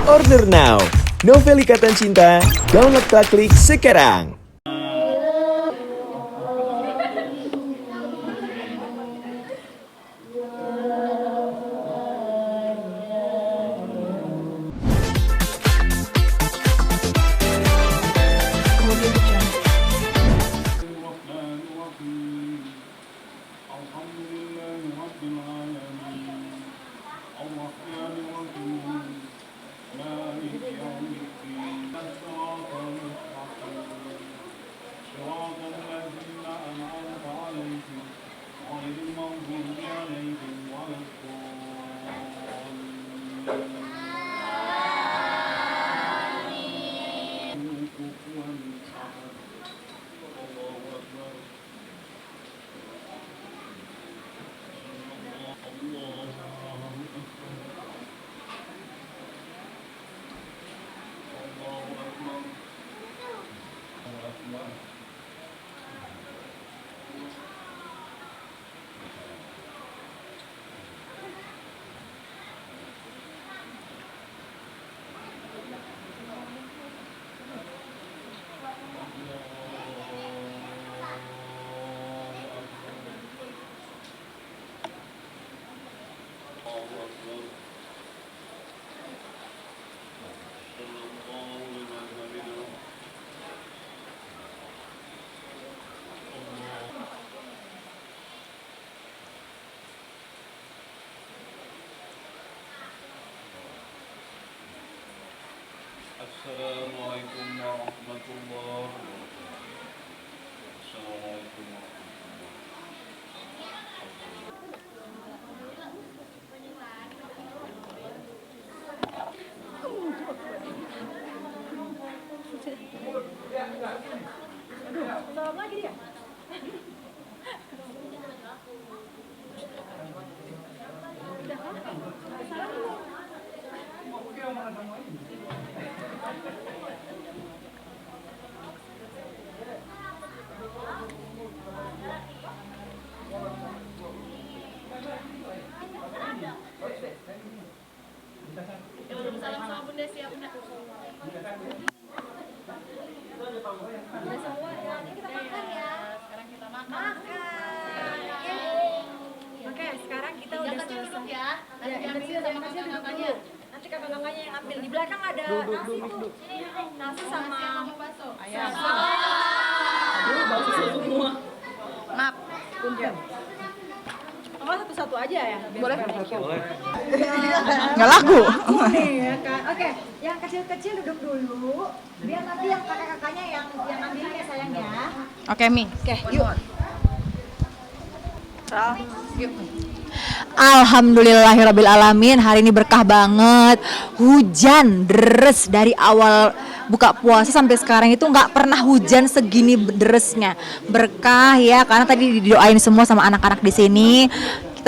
Order now. Novel Ikatan Cinta, download klik sekarang. Assalamualaikum warahmatullahi wabarakatuh. Assalamualaikum warahmatullahi Salam sama bunda, siap bunda. Udah semua ya. Kita makan ya. Sekarang kita makan. Oke, sekarang kita udah Yang kecil duduk ya. Nanti Ya, diambil yang sama kecil duduk kakak-kakaknya. dulu. Nanti kakak-kakaknya yang ambil. Di belakang ada nasi tuh. Nasi sama bakso. ayam. Maaf. Punten. Oh, satu-satu aja ya? Boleh? Boleh. Nggak laku. Nih ya kan. Oke, yang kecil-kecil duduk dulu. Biar nanti yang kakak-kakaknya yang ambilnya sayang ya. Oke, Mi. Oke, yuk. Yuk. Alhamdulillahirrabbilalamin. Hari ini berkah banget. Hujan deres dari awal buka puasa sampai sekarang itu nggak pernah hujan segini deresnya. Berkah ya, karena tadi didoain semua sama anak-anak di sini.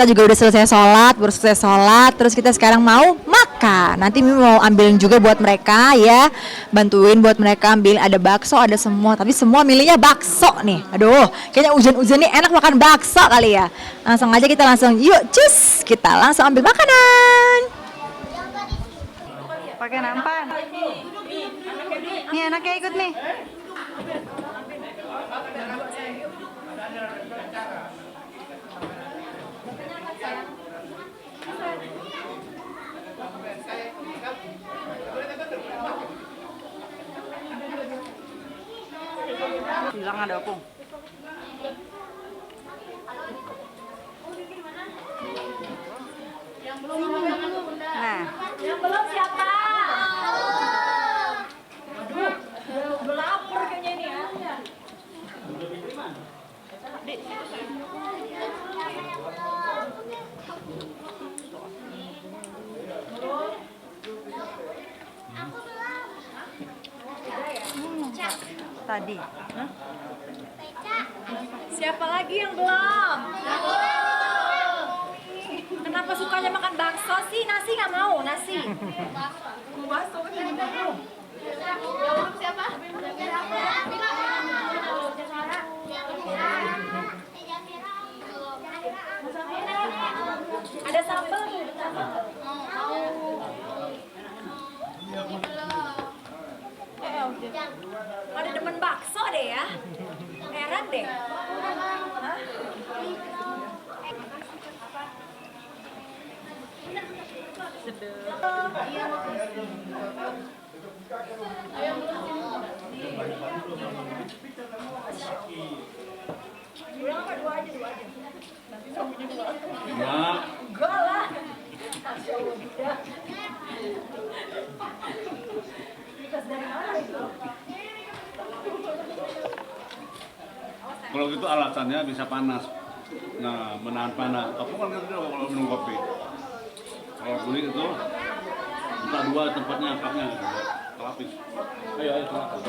Kita juga udah selesai sholat, baru selesai sholat. Terus kita sekarang mau makan. Nanti Mimi mau ambilin juga buat mereka ya. Bantuin buat mereka ambil, ada bakso, ada semua. Tapi semua milihnya bakso nih. Aduh, kayaknya hujan-hujan nih enak makan bakso kali ya. Langsung aja kita langsung, yuk cus. Kita langsung ambil makanan. Pakai nampan. Nih anaknya ikut nih. Bilang ada opung. Nah, Yang belum siapa? Aduh, udah lapar kayaknya ini ya. tadi. Siapa lagi yang belum? Kenapa sukanya makan bakso sih? Nasi nggak mau, nasi. Bakso ini belum. Belum siapa? Ada sambal tuh. bakso deh ya. Heran deh. Dua apa dua aja. Nah, Enggak lah. Masya Allah. Mitos dari mana itu? kalau gitu alasannya bisa panas. Nah, menahan panas. Tapi kan gitu kalau minum kopi. Kalau kulit itu buka dua tempatnya angkatnya, kelapis. Ayo kelapis.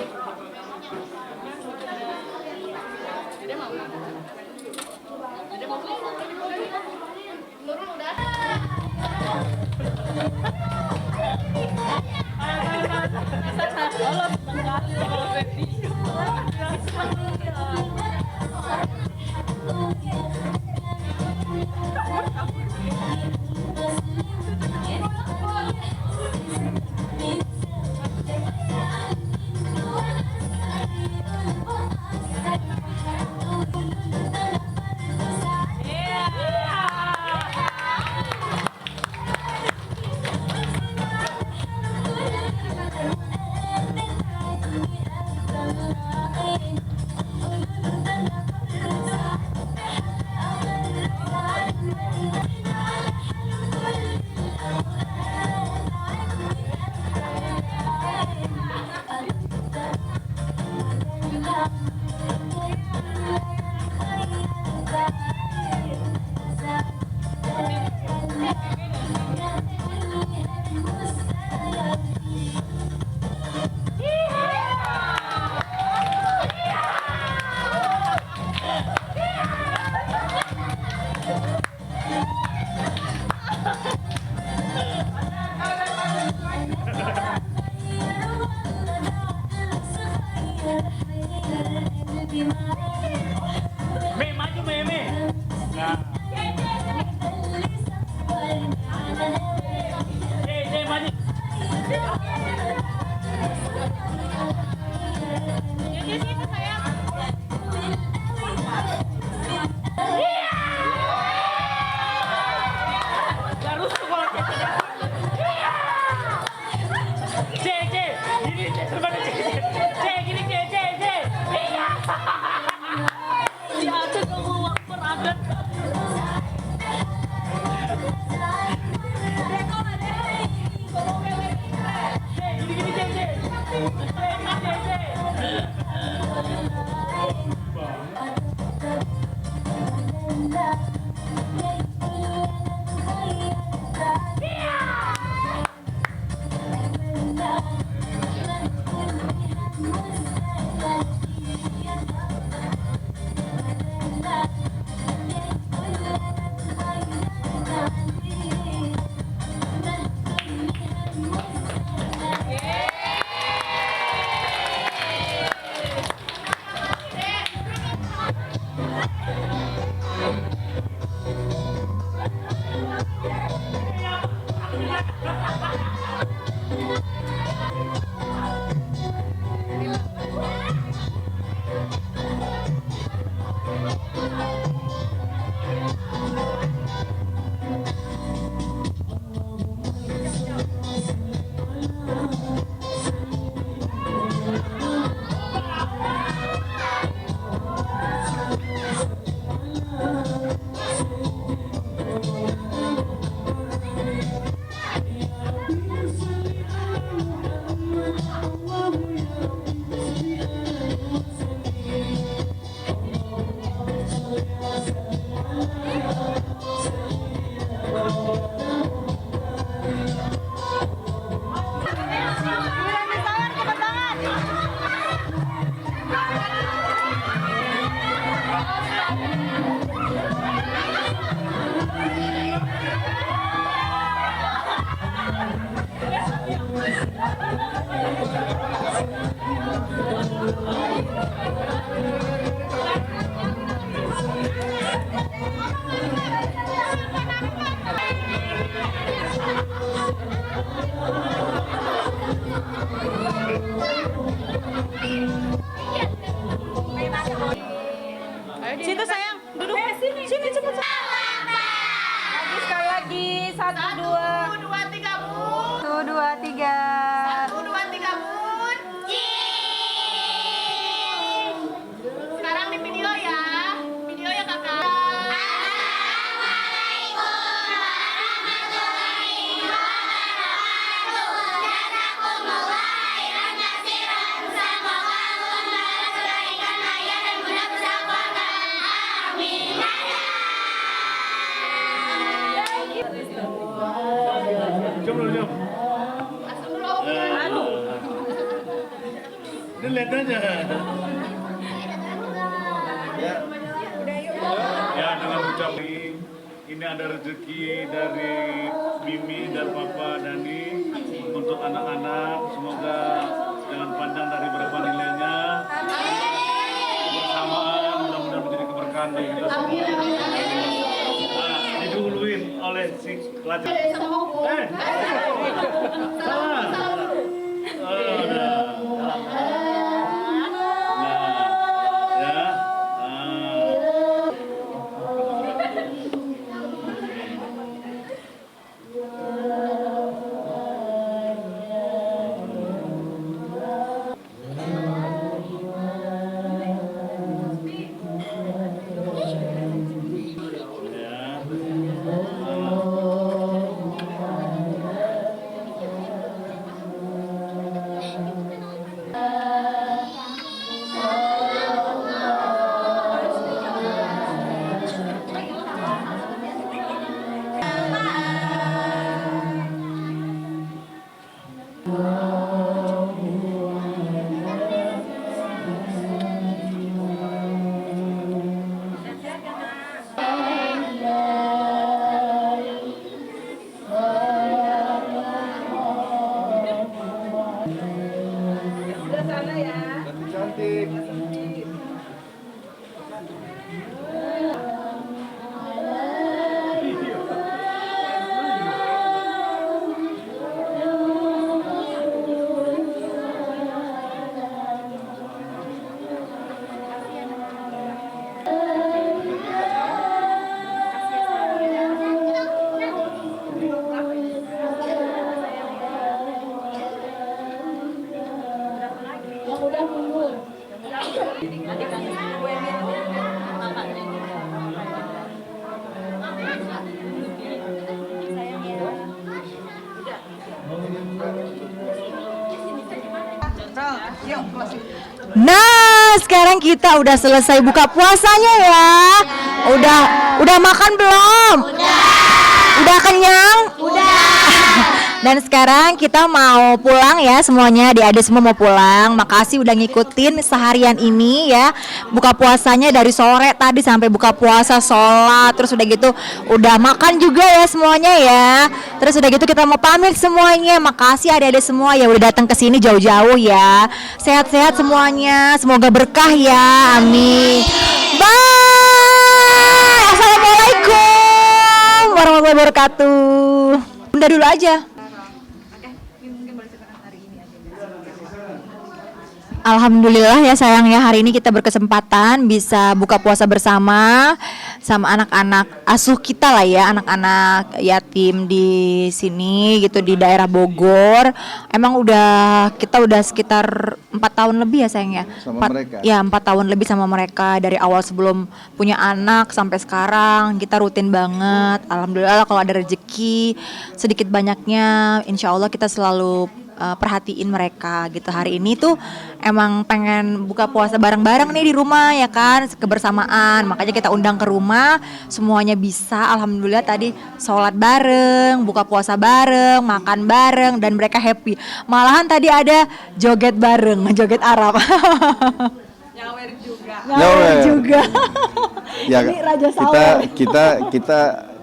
Ini lihat aja. Ya. Ya, dengan ucap ini ada rezeki dari Mimi dan Papa Dani untuk anak-anak. Semoga jangan pandang dari berapa nilainya. Kebersamaan mudah-mudahan menjadi keberkahan bagi kita semua. Diduluin oleh si pelajar. Salah. Nah, sekarang kita udah selesai buka puasanya ya. Udah makan belum? Udah kenyang? Dan sekarang kita mau pulang ya semuanya, adik-adik semua mau pulang. Makasih udah ngikutin seharian ini ya. Buka puasanya dari sore tadi sampai buka puasa, sholat, terus udah gitu udah makan juga ya semuanya ya. Terus udah gitu kita mau pamit semuanya. Makasih adik-adik semua ya udah datang ke sini jauh-jauh ya. Sehat-sehat semuanya, semoga berkah ya. Amin. Bye. Assalamualaikum warahmatullahi wabarakatuh. Bunda dulu aja. Alhamdulillah ya sayang ya, hari ini kita berkesempatan bisa buka puasa bersama sama anak-anak asuh kita lah ya, anak-anak yatim di sini gitu di daerah Bogor. Emang kita udah sekitar 4 tahun lebih ya sayang ya. Sama mereka. Ya 4 tahun lebih sama mereka dari awal sebelum punya anak sampai sekarang kita rutin banget. Alhamdulillah kalau ada rezeki sedikit banyaknya, insya Allah kita selalu perhatiin mereka gitu. Hari ini tuh emang pengen buka puasa bareng-bareng nih di rumah ya kan, kebersamaan, makanya kita undang ke rumah semuanya bisa. Alhamdulillah tadi sholat bareng, buka puasa bareng, makan bareng, dan mereka happy. Malahan tadi ada joget bareng, joget Arab. Nyawer juga. Nyawer juga. Ya, Ini Raja Sawer. kita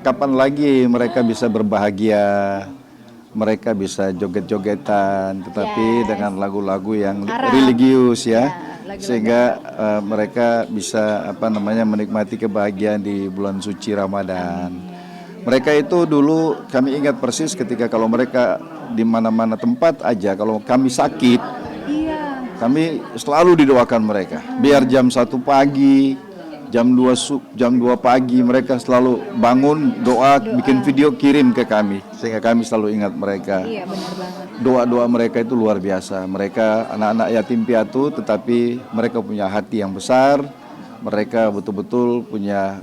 kapan lagi mereka bisa berbahagia, mereka bisa joget-jogetan, tetapi dengan lagu-lagu yang Arab. religius ya, lagu-lagu sehingga mereka bisa menikmati kebahagiaan di bulan suci Ramadan. Mereka itu dulu kami ingat persis ketika kalau mereka di mana-mana tempat aja, kalau kami sakit, kami selalu didoakan mereka. Biar jam 1 pagi, jam 2 pagi mereka selalu bangun doa, bikin video kirim ke kami sehingga kami selalu ingat mereka. Iya benar banget. Doa-doa mereka itu luar biasa. Mereka anak-anak yatim piatu tetapi mereka punya hati yang besar. Mereka betul-betul punya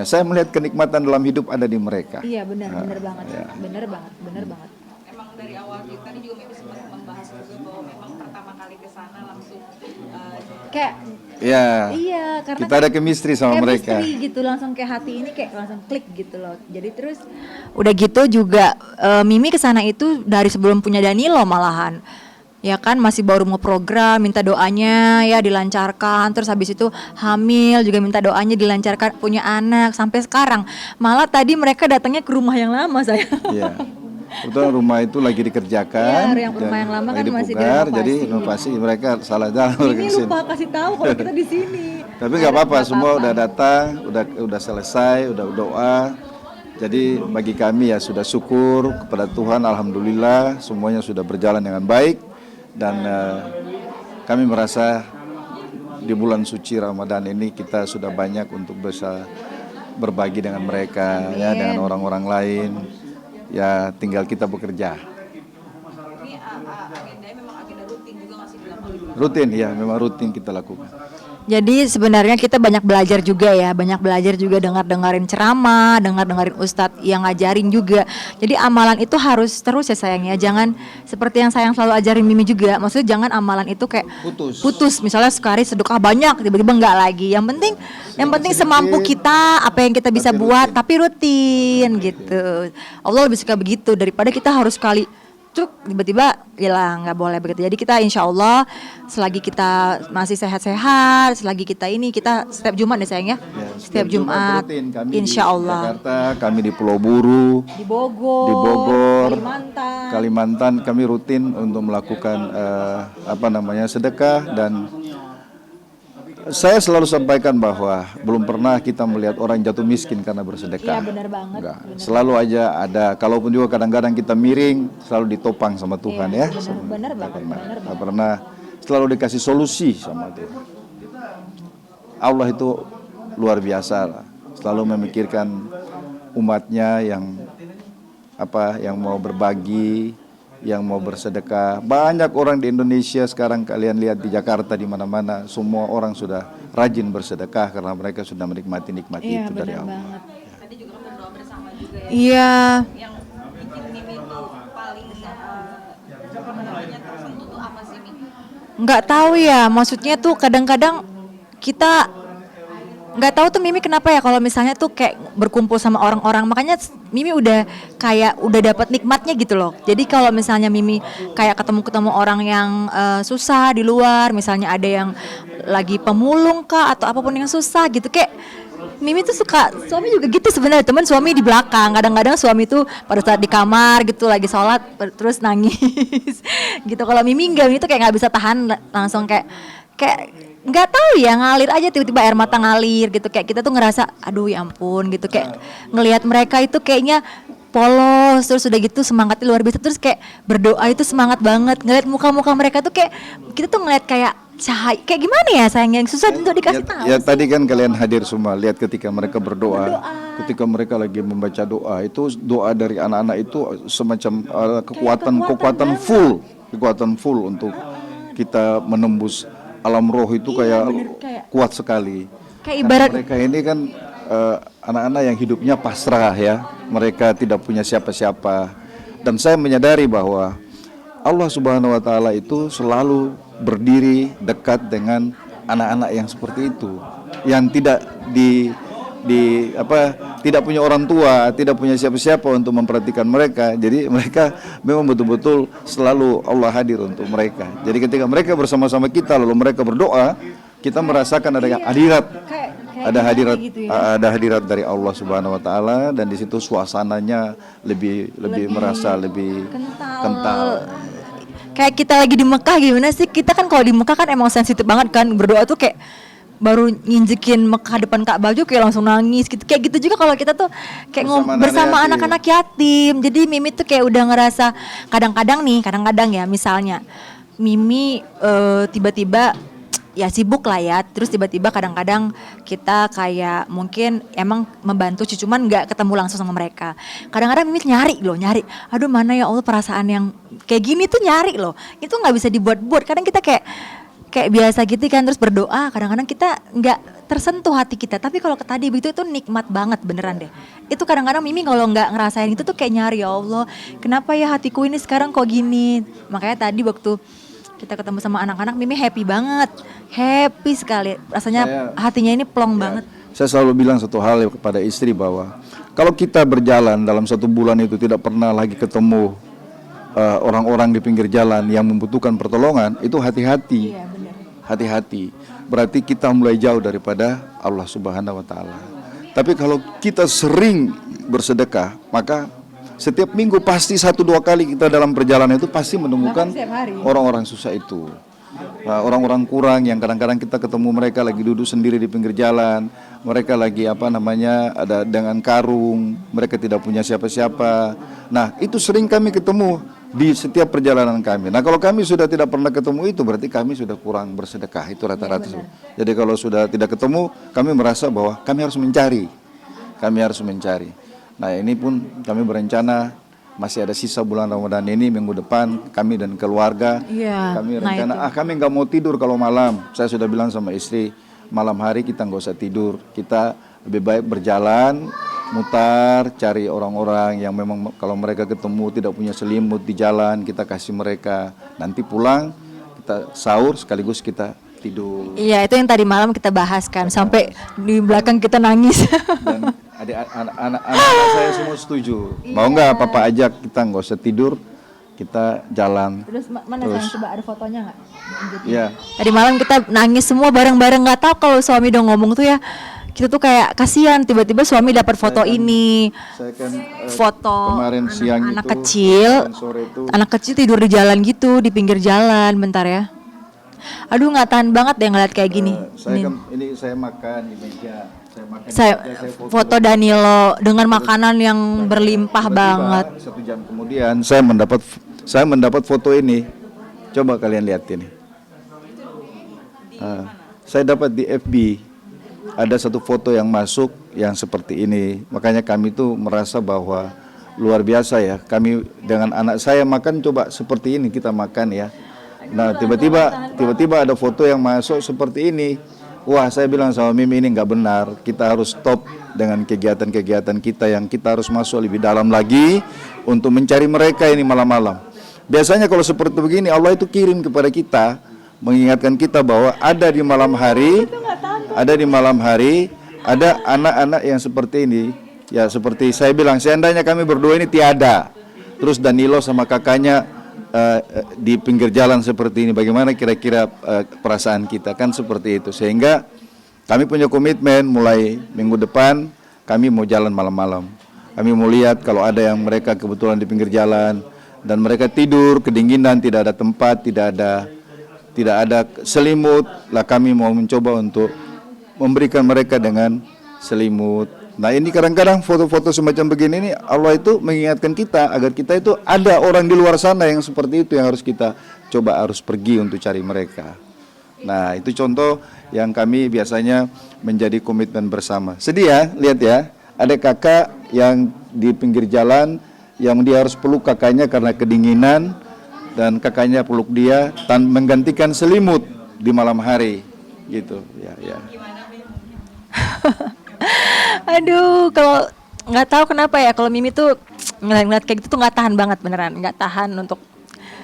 saya melihat kenikmatan dalam hidup ada di mereka. Iya benar banget. Ya. Benar banget. Emang dari awal kita tadi juga memang sempat membahas juga bahwa memang pertama kali ke sana langsung Kayak Ya. iya, karena kita ada chemistry sama mereka. gitu, langsung kayak hati ini kayak langsung klik gitu loh. Jadi terus udah gitu juga Mimi kesana itu dari sebelum punya Danilo malahan. Ya kan masih baru mau program, minta doanya ya dilancarkan. Terus habis itu hamil juga minta doanya dilancarkan, punya anak sampai sekarang. Malah tadi mereka datangnya ke rumah yang lama saya. Iya. Kebetulan rumah itu lagi dikerjakan. Iya, yang rumah yang lama kan masih dipugar, direnovasi. jadi inovasi mereka salah jalan Ini ke sini. lupa kasih tahu kalau kita di sini. Tapi nggak apa-apa, semua udah datang, udah selesai, udah doa. Jadi bagi kami ya sudah syukur kepada Tuhan, alhamdulillah semuanya sudah berjalan dengan baik dan kami merasa di bulan suci Ramadan ini kita sudah banyak untuk bisa berbagi dengan mereka ya, dengan orang-orang lain. Ya tinggal kita bekerja. Ini agendanya memang agenda rutin juga nggak sih dilakukan? Rutin ya, memang rutin kita lakukan. Jadi sebenarnya kita banyak belajar juga ya, banyak belajar juga dengerin ceramah, dengerin ustadz yang ngajarin juga. Jadi amalan itu harus terus ya sayang ya, jangan seperti yang sayang selalu ajarin Mimi juga. Maksudnya jangan amalan itu kayak putus. Misalnya sekali sedekah banyak, tiba-tiba enggak lagi. Yang penting semampu kita, apa yang kita bisa buat, tapi rutin gitu. Allah lebih suka begitu daripada kita harus sekali cuk tiba-tiba hilang, nggak boleh begitu. Jadi kita insya Allah selagi kita masih sehat-sehat, selagi kita setiap Jumat ya sayang ya, setiap Jumat rutin. Kami insya di Allah Jakarta, kami di Pulau Buru, di Bogor, Kalimantan kami rutin untuk melakukan sedekah. Dan saya selalu sampaikan bahwa belum pernah kita melihat orang jatuh miskin karena bersedekah. Iya benar banget. Enggak. Selalu aja ada, kalaupun juga kadang-kadang kita miring, selalu ditopang sama Tuhan ya. Benar banget. Nggak pernah, selalu dikasih solusi sama Tuhan. Allah itu luar biasa lah. Selalu memikirkan umatnya yang mau berbagi, yang mau bersedekah. Banyak orang di Indonesia sekarang, kalian lihat di Jakarta, di mana-mana semua orang sudah rajin bersedekah karena mereka sudah menikmati itu dari Allah. Tadi juga kan berdoa bersama juga ya. Iya. Yang bikin Mimi tuh paling tersentuh tuh apa sih Mimi? Nggak tahu ya, maksudnya tuh kadang-kadang kita nggak tahu tuh Mimi kenapa ya kalau misalnya tuh kayak berkumpul sama orang-orang, makanya Mimi udah dapat nikmatnya gitu loh. Jadi kalau misalnya Mimi kayak ketemu orang yang susah di luar, misalnya ada yang lagi pemulung kah atau apapun yang susah gitu, kayak Mimi tuh suka, suami juga gitu sebenarnya, teman suami di belakang, kadang-kadang suami tuh pada saat di kamar gitu lagi sholat terus nangis gitu. Kalau Mimi enggak, Mimi tuh kayak nggak bisa tahan, langsung kayak nggak tahu ya, ngalir aja tiba-tiba air mata ngalir gitu. Kayak kita tuh ngerasa aduh ya ampun gitu, kayak ngelihat mereka itu kayaknya polos, terus udah gitu semangatnya luar biasa, terus kayak berdoa itu semangat banget. Ngelihat muka-muka mereka tuh kayak kita tuh ngelihat kayak cahaya, kayak gimana ya sayang, yang susah untuk dikasih tahu. Ya tadi kan kalian hadir semua, lihat ketika mereka berdoa, ketika mereka lagi membaca doa, itu doa dari anak-anak itu semacam kekuatan full untuk kita menembus alam roh itu, kayak kuat sekali. Kayak ibarat mereka ini kan anak-anak yang hidupnya pasrah ya, mereka tidak punya siapa-siapa. Dan saya menyadari bahwa Allah Subhanahu wa taala itu selalu berdiri dekat dengan anak-anak yang seperti itu, yang tidak tidak punya orang tua, tidak punya siapa-siapa untuk memperhatikan mereka. Jadi mereka memang betul-betul selalu Allah hadir untuk mereka. Jadi ketika mereka bersama-sama kita lalu mereka berdoa, kita merasakan ada hadirat. Ada hadirat dari Allah Subhanahu wa taala, dan di situ suasananya lebih merasa lebih kental. Kayak kita lagi di Mekah gimana sih? Kita kan kalau di Mekah kan emang sensitif banget kan, berdoa tuh kayak baru nginjekin Mekah depan Ka'bah juga kayak langsung nangis gitu. Kayak gitu juga kalau kita tuh kayak bersama anak-anak yatim. Jadi Mimi tuh kayak udah ngerasa kadang-kadang ya misalnya Mimi tiba-tiba ya sibuk lah ya, terus tiba-tiba kadang-kadang kita kayak mungkin emang membantu cuman nggak ketemu langsung sama mereka. Kadang-kadang Mimi nyari, aduh mana ya Allah perasaan yang kayak gini tuh nyari loh, itu nggak bisa dibuat-buat. Kadang kita kayak biasa gitu kan, terus berdoa kadang-kadang kita nggak tersentuh hati kita, tapi kalau tadi begitu itu nikmat banget beneran deh. Itu kadang-kadang Mimi kalau nggak ngerasain itu tuh kayak nyari, ya Allah kenapa ya hatiku ini sekarang kok gini. Makanya tadi waktu kita ketemu sama anak-anak, Mimi happy banget, happy sekali rasanya, hatinya ini plong banget. Saya selalu bilang satu hal kepada istri, bahwa kalau kita berjalan dalam satu bulan itu tidak pernah lagi ketemu orang-orang di pinggir jalan yang membutuhkan pertolongan, itu hati-hati. Iya, benar. Hati-hati. Berarti kita mulai jauh daripada Allah Subhanahu wa taala. Tapi kalau kita sering bersedekah, maka setiap minggu pasti 1-2 kali kita dalam perjalanan itu pasti menemukan orang-orang susah itu. Nah, orang-orang kurang yang kadang-kadang kita ketemu mereka lagi duduk sendiri di pinggir jalan, mereka lagi ada dengan karung, mereka tidak punya siapa-siapa. Nah, itu sering kami ketemu di setiap perjalanan kami. Nah, kalau kami sudah tidak pernah ketemu itu, berarti kami sudah kurang bersedekah. Itu rata-rata. Jadi kalau sudah tidak ketemu, kami merasa bahwa kami harus mencari. Nah, ini pun kami berencana masih ada sisa bulan Ramadan ini, minggu depan kami dan keluarga kami rencana kami nggak mau tidur kalau malam. Saya sudah bilang sama istri, malam hari kita nggak usah tidur, kita lebih baik berjalan mutar cari orang-orang yang memang kalau mereka ketemu tidak punya selimut di jalan, kita kasih mereka, nanti pulang kita sahur sekaligus kita tidur. Iya, itu yang tadi malam kita bahas kan, sampai di belakang kita nangis. Dan anak-anak saya semua setuju. Mau nggak papa ajak kita nggak usah tidur, kita jalan. Terus mana sayang, coba ada fotonya nggak? Iya. Tadi malam kita nangis semua bareng-bareng, nggak tahu kalau suami udah ngomong tuh ya, kita tuh kayak kasihan tiba-tiba suami dapat foto ini. Saya kan Foto kemarin siang anak itu, kecil, dan sore itu, anak kecil tidur di jalan gitu, di pinggir jalan. Bentar ya. Aduh, nggak tahan banget deh ngeliat kayak gini. saya makan di meja. Saya foto Danilo dengan makanan yang berlimpah banget. 1 jam kemudian saya mendapat foto ini. Coba kalian lihat ini. Saya dapat di FB. Ada satu foto yang masuk yang seperti ini. Makanya kami tuh merasa bahwa luar biasa ya. Kami dengan anak saya makan coba seperti ini kita makan ya. Nah, tiba-tiba ada foto yang masuk seperti ini. Wah, saya bilang sama Mimi, ini nggak benar. Kita harus stop dengan kegiatan-kegiatan kita yang kita harus masuk lebih dalam lagi untuk mencari mereka ini malam-malam. Biasanya kalau seperti begini Allah itu kirim kepada kita, mengingatkan kita bahwa ada di malam hari ada anak-anak yang seperti ini. Ya seperti saya bilang, seandainya kami berdua ini tiada, terus Danilo sama kakaknya di pinggir jalan seperti ini, bagaimana kira-kira perasaan kita, kan seperti itu. Sehingga kami punya komitmen mulai minggu depan kami mau jalan malam-malam. Kami mau lihat kalau ada yang mereka kebetulan di pinggir jalan dan mereka tidur kedinginan, tidak ada tempat, tidak ada selimut, lah kami mau mencoba untuk memberikan mereka dengan selimut. Nah, ini kadang-kadang foto-foto semacam begini ini Allah itu mengingatkan kita agar kita itu ada orang di luar sana yang seperti itu yang harus kita coba harus pergi untuk cari mereka. Nah, itu contoh yang kami biasanya menjadi komitmen bersama. Sedih ya, lihat ya, ada kakak yang di pinggir jalan yang dia harus peluk kakaknya karena kedinginan dan kakaknya peluk dia menggantikan selimut di malam hari gitu ya. Aduh, kalau nggak tahu kenapa ya, kalau Mimi tuh ngeliat kayak gitu tuh nggak tahan banget, beneran nggak tahan untuk,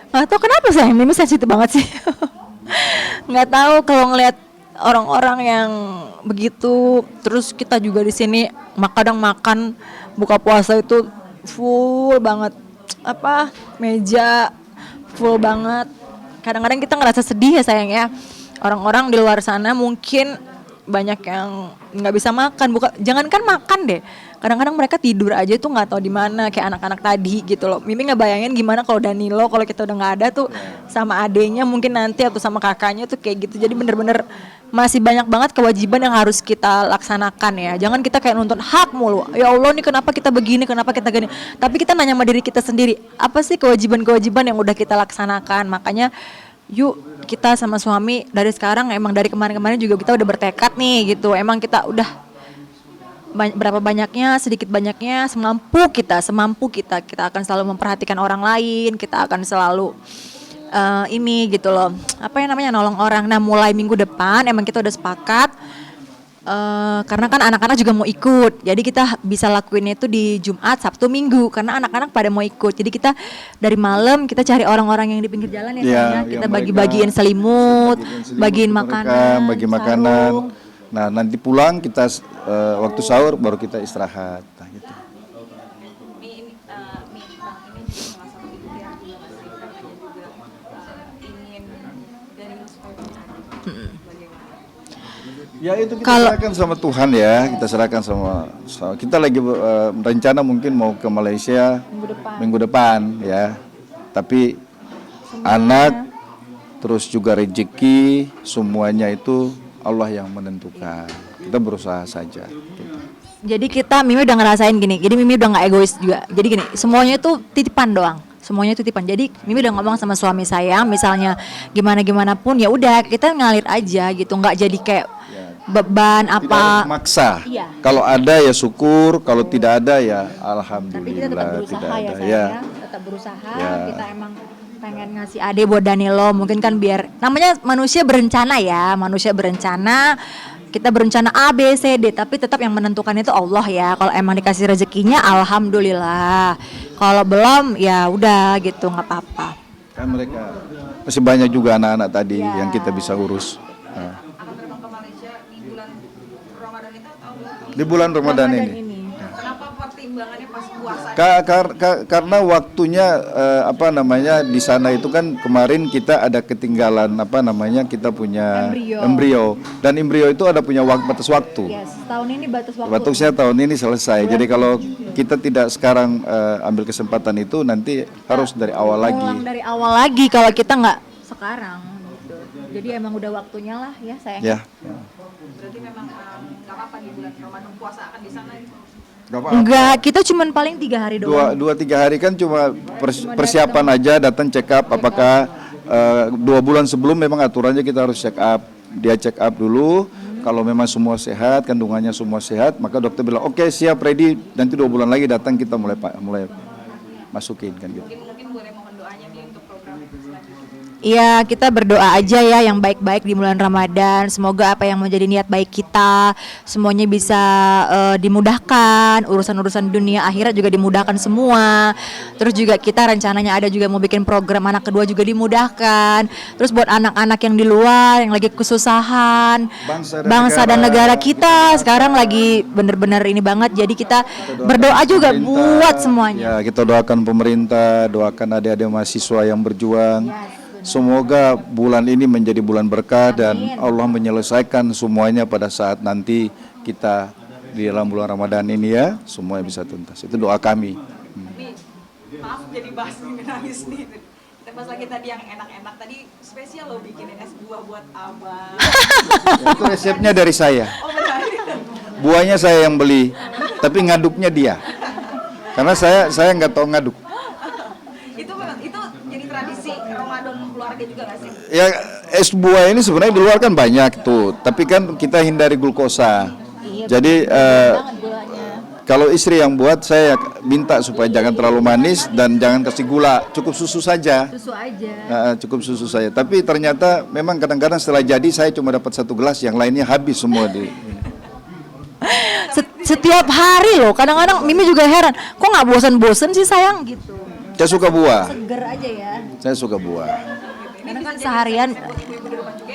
nggak tahu kenapa sih Mimi sensitif banget sih. Nggak tahu kalau ngeliat orang-orang yang begitu. Terus kita juga di sini kadang makan buka puasa itu full banget, meja full banget. Kadang-kadang kita ngerasa sedih ya sayang ya, orang-orang di luar sana mungkin banyak yang nggak bisa makan, jangankan makan deh, kadang-kadang mereka tidur aja tuh nggak tahu di mana, kayak anak-anak tadi gitu loh. Mimi nggak bayangin gimana kalau Danilo, kalau kita udah nggak ada tuh sama adenya mungkin nanti atau sama kakaknya tuh kayak gitu. Jadi bener-bener masih banyak banget kewajiban yang harus kita laksanakan ya. Jangan kita kayak nuntut hak mulu, ya Allah nih kenapa kita begini, kenapa kita gini. Tapi kita nanya sama diri kita sendiri, apa sih kewajiban-kewajiban yang udah kita laksanakan. Makanya yuk kita sama suami dari sekarang, emang dari kemarin-kemarin juga kita udah bertekad nih gitu. Emang kita udah berapa banyaknya, sedikit banyaknya, semampu kita akan selalu memperhatikan orang lain, kita akan selalu ini gitu loh, nolong orang. Nah, mulai minggu depan emang kita udah sepakat, karena kan anak-anak juga mau ikut, jadi kita bisa lakuin itu di Jumat, Sabtu, Minggu, karena anak-anak pada mau ikut. Jadi kita dari malam kita cari orang-orang yang di pinggir jalan ya, kita bagi-bagiin selimut, bagiin makanan, bagi makanan. Nah, nanti pulang kita waktu sahur baru kita istirahat. Nah, gitu. Ya itu kita Kalau- serahkan sama Tuhan ya, kita serahkan kita lagi rencana mungkin mau ke Malaysia minggu depan ya. Tapi anak terus juga rezeki semuanya itu Allah yang menentukan. Kita berusaha saja. Jadi Mimi udah ngerasain gini. Jadi Mimi udah nggak egois juga. Jadi gini, semuanya itu titipan doang. Semuanya itu titipan. Jadi Mimi udah ngomong sama suami saya, misalnya gimana pun ya udah kita ngalir aja gitu, nggak jadi kayak beban Tidak apa. maksa. Iya. Kalau ada ya syukur, kalau tidak ada ya Tapi kita tetap alhamdulillah berusaha tidak ya ada. sayang Ya. ya. Tetap berusaha. Ya. Kita emang pengen ngasih ade buat Danilo. Mungkin kan biar namanya manusia berencana ya. Manusia berencana. Kita berencana A, B, C, D. Tapi tetap yang menentukan itu Allah ya. Kalau emang dikasih rezekinya alhamdulillah. Kalau belum ya udah gitu nggak apa-apa. Kan mereka masih banyak juga anak-anak tadi Ya. yang kita bisa urus. Nah, akan terbang ke Malaysia di bulan Ramadan itu atau di bulan Ramadan ini. kenapa pertimbangannya pas puasa? Karena waktunya di sana itu kan kemarin kita ada ketinggalan kita punya embrio dan embrio itu ada punya batas waktu. Yes, tahun ini batas waktu. Batasnya tahun ini selesai. Jadi kalau kita tidak sekarang ambil kesempatan itu nanti harus dari awal lagi. Ulang dari awal lagi kalau kita nggak sekarang gitu. Jadi emang udah waktunya lah ya sayang. Ya. Berarti memang nggak apa-apa di bulan Ramadan puasa akan di sana gitu. Enggak, kita cuman paling 3 hari doang. Dua tiga hari kan cuma persiapan aja, datang check up apakah 2 bulan sebelum memang aturannya kita harus check up. Dia check up dulu, kalau memang semua sehat, kandungannya semua sehat, maka dokter bilang oke, siap, ready, nanti 2 bulan lagi datang kita mulai masukin kan gitu. Mungkin boleh mohon doanya nih untuk program selanjutnya. Iya, kita berdoa aja ya yang baik-baik di bulan Ramadan. Semoga apa yang menjadi niat baik kita semuanya bisa dimudahkan. Urusan-urusan dunia akhirat juga dimudahkan semua. Terus juga kita rencananya ada juga mau bikin program anak kedua juga dimudahkan. Terus buat anak-anak yang di luar yang lagi kesusahan, bangsa dan negara kita sekarang lagi bener-bener ini banget. Jadi kita berdoa juga buat semuanya. Ya, kita doakan pemerintah, doakan adik-adik mahasiswa yang berjuang. Semoga bulan ini menjadi bulan berkah dan Allah menyelesaikan semuanya pada saat nanti kita di dalam bulan Ramadan ini ya, semuanya bisa tuntas. Itu doa kami. Nih, maaf jadi bahas nangis nih. Kita bahas lagi tadi yang enak-enak tadi spesial lo bikinin es buah buat abang. Itu resepnya dari saya. Oh benar. Buahnya saya yang beli, tapi ngaduknya dia. Karena saya nggak tahu ngaduk. itu jadi tradisi Ramadan keluarga juga nggak sih? Ya es buah ini sebenarnya di luar kan banyak tuh, tapi kan kita hindari glukosa. Jadi kalau istri yang buat saya minta supaya jangan terlalu manis dan jangan kasih gula, cukup susu saja. Susu aja. Cukup susu saja. Tapi ternyata memang kadang-kadang setelah jadi saya cuma dapat 1 gelas, yang lainnya habis semua di. Setiap hari loh, kadang-kadang Mimi juga heran, kok nggak bosan-bosan sih sayang gitu. Saya suka buah. Seger aja ya. Saya suka buah. Karena kan seharian.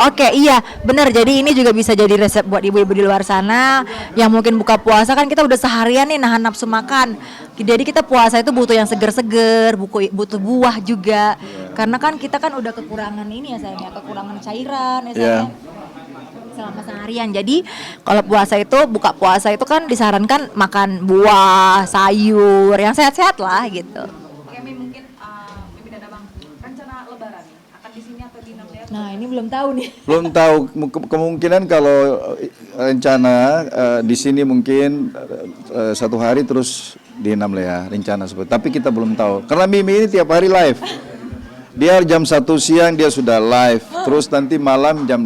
Oke, iya, benar. Jadi ini juga bisa jadi resep buat ibu-ibu di luar sana yang mungkin buka puasa kan kita udah seharian nih nahan nafsu makan. Jadi kita puasa itu butuh yang seger-seger, butuh buah juga. Karena kan kita kan udah kekurangan ini ya sayangnya, kekurangan cairan ya sayangnya. Selama seharian. Jadi kalau puasa itu buka puasa itu kan disarankan makan buah, sayur yang sehat-sehat lah gitu. Oke, Mi, mungkin Mimi dan Abang rencana lebaran nih akan di sini atau di Namdaya? Nah, ini belum tahu nih. Belum tahu, kemungkinan kalau rencana di sini mungkin 1 hari terus di Namlea rencana seperti. Tapi kita belum tahu. Karena Mimi ini tiap hari live. Dia jam 1 siang dia sudah live. Terus nanti malam jam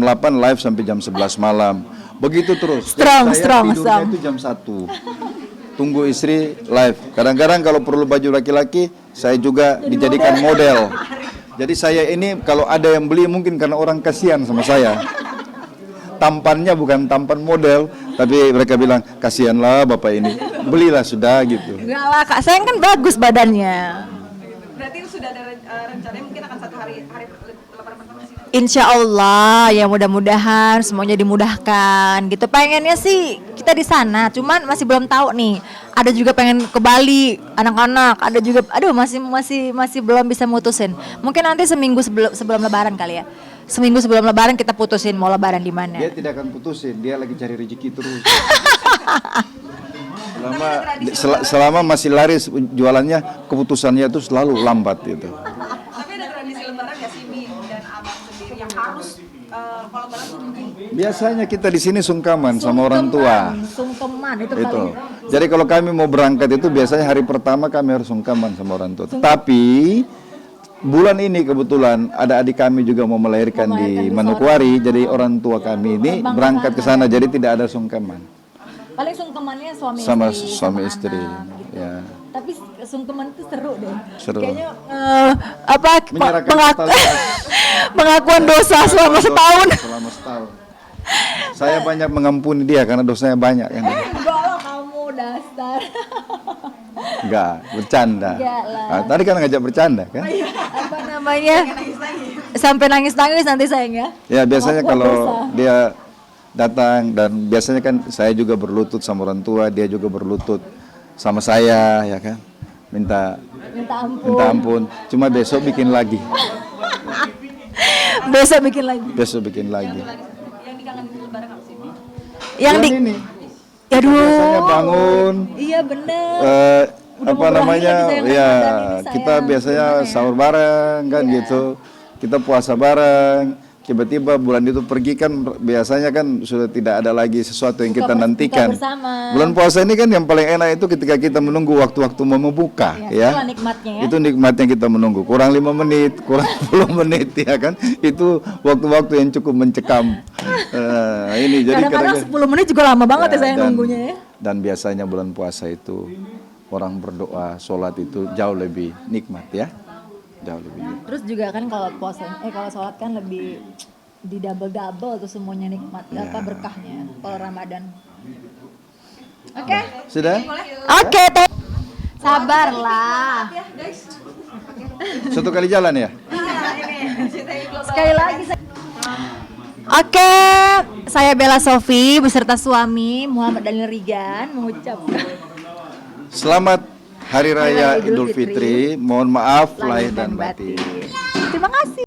8 live sampai jam 11 malam. Begitu terus. Strong. Tidurnya itu jam 1. Tunggu istri live. Kadang-kadang kalau perlu baju laki-laki, saya juga dijadikan model. Jadi saya ini kalau ada yang beli mungkin karena orang kasihan sama saya. Tampannya bukan tampan model, tapi mereka bilang kasihanlah bapak ini. Belilah sudah gitu. Enggak lah, Kak. Sayang kan bagus badannya. Berarti sudah ada rencananya mungkin akan 1 hari lebaran pertama sih. Insya Allah ya mudah-mudahan semuanya dimudahkan gitu. Pengennya sih kita di sana, cuman masih belum tahu nih. Ada juga pengen ke Bali anak-anak, ada juga, aduh masih belum bisa mutusin. Mungkin nanti seminggu sebelum Lebaran kali ya. seminggu sebelum lebaran kita putusin mau lebaran di mana. Dia tidak akan putusin, dia lagi cari rezeki terus. Selama masih laris jualannya, keputusannya itu selalu lambat gitu. Tapi ada tradisi lebaran nggak sih Mi dan Abang sendiri yang harus kalau lebaran tuh mungkin Biasanya kita di sini sungkaman sama orang tua. Sungkeman itu Itu. paling. Jadi kalau kami mau berangkat itu biasanya hari pertama kami harus sungkaman sama orang tua. Tapi bulan ini kebetulan ada adik kami juga mau melahirkan di Manokwari, jadi orang tua kami ini berangkat ke sana, jadi tidak ada sungkaman Paling sungkemannya suami sama istri, suami sama istri. anak, gitu. Ya. Tapi sungkeman itu seru deh. Seru. Kayaknya apa Menyerahkan totalitas. pengakuan dosa selama setahun. Selama setahun. Saya banyak mengampuni dia karena dosanya banyak kan. Enggak lah kamu dasar. Enggak, bercanda. Enggak lah. Ah, tadi kan ngajak bercanda kan? Apa namanya? Sampai nangis-nangis nanti sayang ya. Ya biasanya Pengakuan kalau dosa. dia datang dan biasanya kan saya juga berlutut sama orang tua, dia juga berlutut sama saya ya kan. Minta Minta ampun. Cuma besok bikin lagi. Besok bikin lagi. Besok bikin lagi. yang dikangenin lebaran apa sih Mi? Yang di ini. Aduh. Biasanya bangun Iya bener. Udah apa mau berakhir namanya lagi sayang ya Ramadan ini, kita sayang. biasanya Gimana ya? sahur bareng kan gitu, kita puasa bareng, tiba-tiba bulan itu pergi kan biasanya kan sudah tidak ada lagi sesuatu yang kita nantikan. Buka bersama. Bulan puasa ini kan yang paling enak itu ketika kita menunggu waktu-waktu mau membuka Ya, ya. itulah nikmatnya ya. Itu nikmatnya kita menunggu, kurang 5 menit, kurang 10 menit ya kan. Itu waktu-waktu yang cukup mencekam. Ini jadi Kadang-kadang 10 menit juga lama banget ya, saya dan- nunggunya ya. Dan biasanya bulan puasa itu orang berdoa, sholat itu jauh lebih nikmat ya, jauh lebih nikmat. Terus juga kan kalau puasa, kalau sholat kan lebih di double tuh semuanya nikmat, apa berkahnya kalau Ramadan. Oke, Sudah? oke, sabarlah. Satu kali jalan ya? Sekali lagi. Oke, saya Bella Sofi beserta suami Muhammad Daniel Rigan mengucapkan Selamat Hari Raya Raya Idul Idul Fitri. Mohon maaf lahir dan batin. Terima kasih.